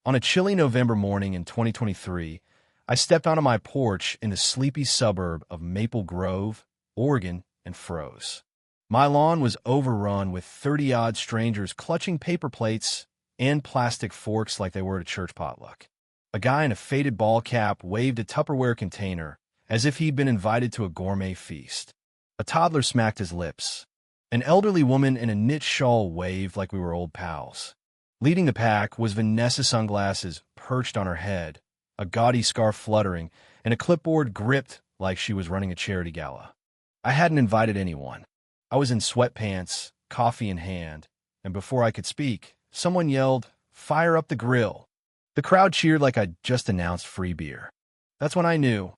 On a chilly November morning in 2023, I stepped onto my porch in the sleepy suburb of Maple Grove, Oregon, and froze. My lawn was overrun with 30-odd strangers clutching paper plates and plastic forks like they were at a church potluck. A guy in a faded ball cap waved a Tupperware container as if he'd been invited to a gourmet feast. A toddler smacked his lips. An elderly woman in a knit shawl waved like we were old pals. Leading the pack was Vanessa, sunglasses perched on her head, a gaudy scarf fluttering, and a clipboard gripped like she was running a charity gala. I hadn't invited anyone. I was in sweatpants, coffee in hand, and before I could speak, someone yelled, "Fire up the grill." The crowd cheered like I'd just announced free beer. That's when I knew.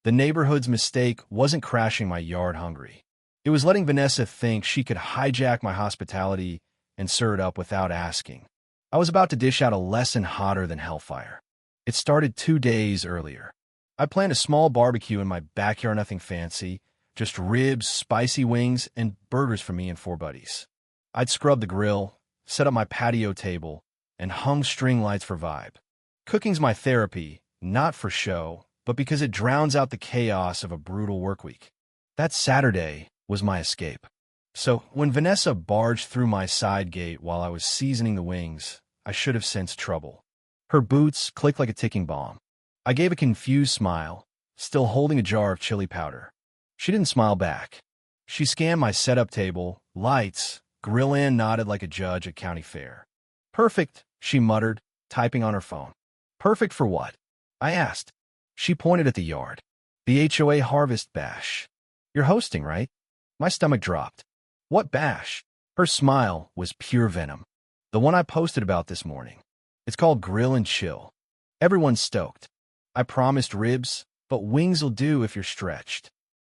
The neighborhood's mistake wasn't crashing my yard hungry. It was letting Vanessa think she could hijack my hospitality and serve it up without asking. I was about to dish out a lesson hotter than hellfire. It started 2 days earlier. I planned a small barbecue in my backyard, nothing fancy, just ribs, spicy wings, and burgers for me and 4 buddies. I'd scrubbed the grill, set up my patio table, and hung string lights for vibe. Cooking's my therapy, not for show, but because it drowns out the chaos of a brutal work week. That Saturday was my escape. So when Vanessa barged through my side gate while I was seasoning the wings, I should have sensed trouble. Her boots clicked like a ticking bomb. I gave a confused smile, still holding a jar of chili powder. She didn't smile back. She scanned my setup table, lights, grill, and nodded like a judge at county fair. "Perfect," she muttered, typing on her phone. "Perfect for what?" I asked. She pointed at the yard. "The HOA Harvest Bash. You're hosting, right?" My stomach dropped. "What bash?" Her smile was pure venom. "The one I posted about this morning. It's called Grill and Chill. Everyone's stoked. I promised ribs, but wings'll do if you're stretched."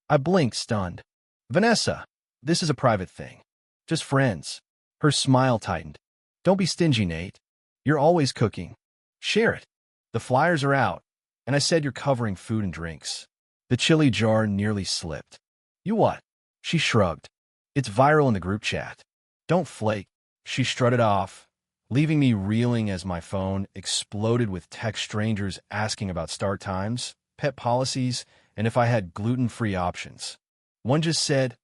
I blinked, stunned. "Vanessa, this is a private thing. Just friends." Her smile tightened. "Don't be stingy, Nate. You're always cooking. Share it. The flyers are out, and I said you're covering food and drinks." The chili jar nearly slipped. "You what?" She shrugged. "It's viral in the group chat. Don't flake." She strutted off, leaving me reeling as my phone exploded with text strangers asking about start times, pet policies, and if I had gluten-free options. One just said,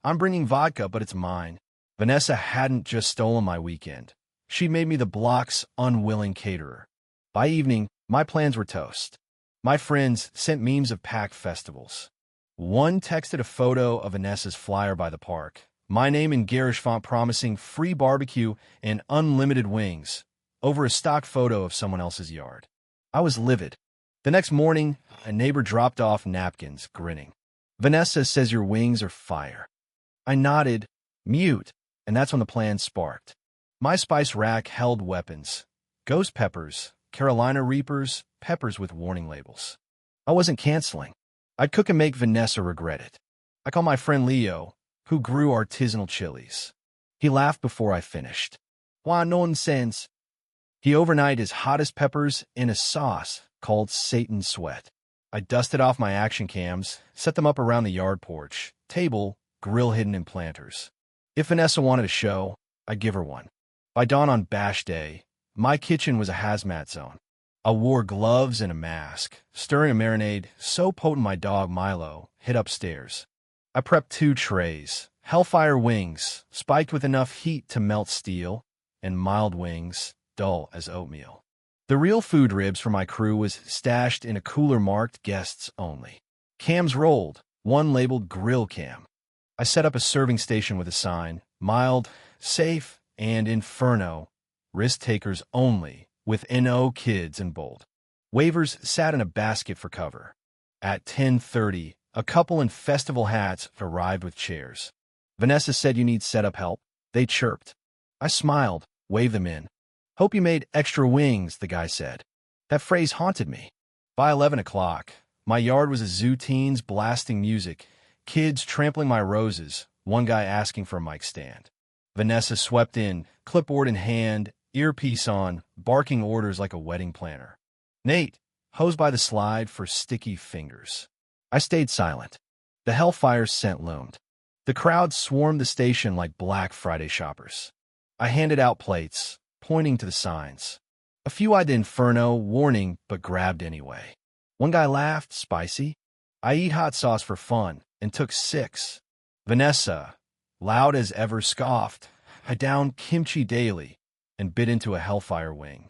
"I'm bringing vodka, but it's mine." Vanessa hadn't just stolen my weekend. She made me the block's unwilling caterer. By evening, my plans were toast. My friends sent memes of packed festivals. One texted a photo of Vanessa's flyer by the park, my name in garish font promising free barbecue and unlimited wings, over a stock photo of someone else's yard. I was livid. The next morning, a neighbor dropped off napkins, grinning. "Vanessa says your wings are fire." I nodded, mute, and that's when the plan sparked. My spice rack held weapons: ghost peppers, Carolina Reapers, peppers with warning labels. I wasn't canceling. I'd cook and make Vanessa regret it. I called my friend Leo, who grew artisanal chilies. He laughed before I finished. "Why nonsense?" He overnighted his hottest peppers in a sauce called Satan Sweat. I dusted off my action cams, set them up around the yard porch, table, grill hidden in planters. If Vanessa wanted a show, I'd give her one. By dawn on Bash Day, my kitchen was a hazmat zone. I wore gloves and a mask, stirring a marinade so potent my dog Milo hid upstairs. I prepped 2 trays, Hellfire wings, spiked with enough heat to melt steel, and mild wings, dull as oatmeal. The real food ribs for my crew was stashed in a cooler marked guests only. Cams rolled, one labeled Grill Cam. I set up a serving station with a sign, mild, safe, and inferno, risk takers only, with NO kids in bold. Waivers sat in a basket for cover. At 10:30, a couple in festival hats arrived with chairs. "Vanessa said you need setup help." They chirped. I smiled, waved them in. "Hope you made extra wings," the guy said. That phrase haunted me. By 11 o'clock, my yard was a zoo, teens blasting music, kids trampling my roses, one guy asking for a mic stand. Vanessa swept in, clipboard in hand, earpiece on, barking orders like a wedding planner. "Nate, hose by the slide for sticky fingers." I stayed silent. The hellfire scent loomed. The crowd swarmed the station like Black Friday shoppers. I handed out plates, pointing to the signs. A few eyed the Inferno, warning, but grabbed anyway. One guy laughed, spicy. I eat hot sauce for fun, and took 6. Vanessa, loud as ever, scoffed. I downed kimchi daily and bit into a hellfire wing.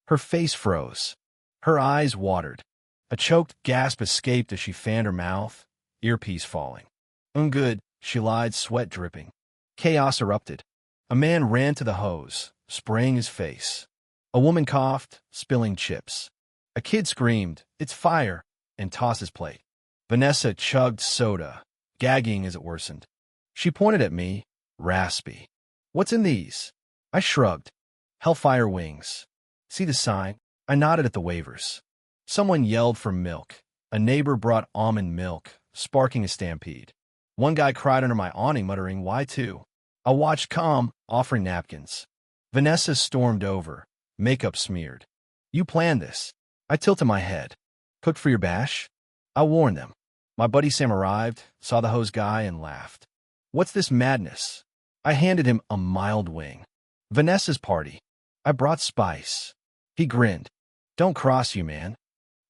Her face froze. Her eyes watered. A choked gasp escaped as she fanned her mouth, earpiece falling. Good, she lied, sweat dripping. Chaos erupted. A man ran to the hose, spraying his face. A woman coughed, spilling chips. A kid screamed, "It's fire," and tossed his plate. Vanessa chugged soda, gagging as it worsened. She pointed at me, raspy. "What's in these?" I shrugged. "Hellfire wings." "See the sign?" I nodded at the waivers. Someone yelled for milk. A neighbor brought almond milk, sparking a stampede. One guy cried under my awning, muttering, "Why two?" I watched calm, offering napkins. Vanessa stormed over, makeup smeared. "You planned this." I tilted my head. "Cooked for your bash?" I warned them. My buddy Sam arrived, saw the hose guy, and laughed. "What's this madness?" I handed him a mild wing. "Vanessa's party. I brought spice." He grinned. "Don't cross you, man."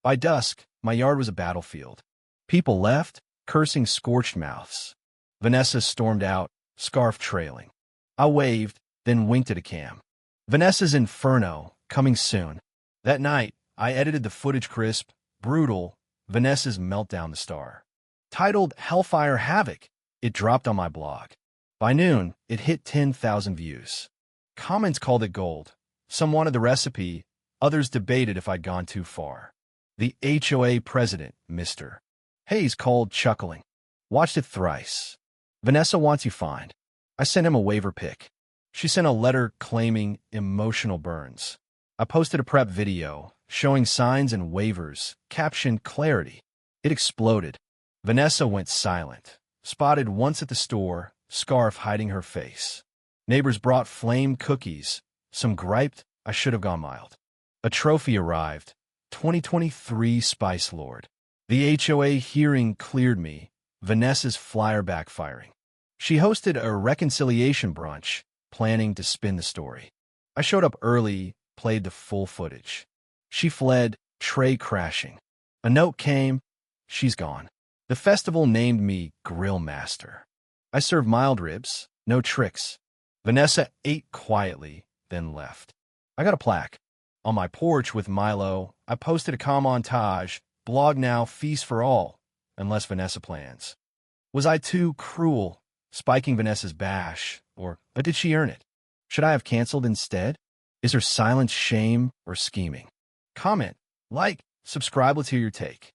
By dusk, my yard was a battlefield. People left, cursing scorched mouths. Vanessa stormed out, scarf trailing. I waved, then winked at a cam. Vanessa's Inferno, coming soon. That night, I edited the footage crisp, brutal, Vanessa's meltdown the star. Titled Hellfire Havoc, it dropped on my blog. By noon, it hit 10,000 views. Comments called it gold. Some wanted the recipe, others debated if I'd gone too far. The HOA president, Mr. Hayes, called, chuckling. "Watched it thrice. Vanessa wants you fined." I sent him a waiver pic. She sent a letter claiming emotional burns. I posted a prep video showing signs and waivers, captioned clarity. It exploded. Vanessa went silent, spotted once at the store, scarf hiding her face. Neighbors brought flame cookies. Some griped I should have gone mild. A trophy arrived. 2023 Spice Lord. The HOA hearing cleared me. Vanessa's flyer backfiring. She hosted a reconciliation brunch, planning to spin the story. I showed up early, played the full footage. She fled, tray crashing. A note came, "She's gone." The festival named me Grill Master. I served mild ribs, no tricks. Vanessa ate quietly, then left. I got a plaque. On my porch with Milo, I posted a montage, "Blog now, feast for all, unless Vanessa plans." Was I too cruel, spiking Vanessa's bash, or did she earn it? Should I have canceled instead? Is her silence shame or scheming? Comment, like, subscribe, let's hear your take.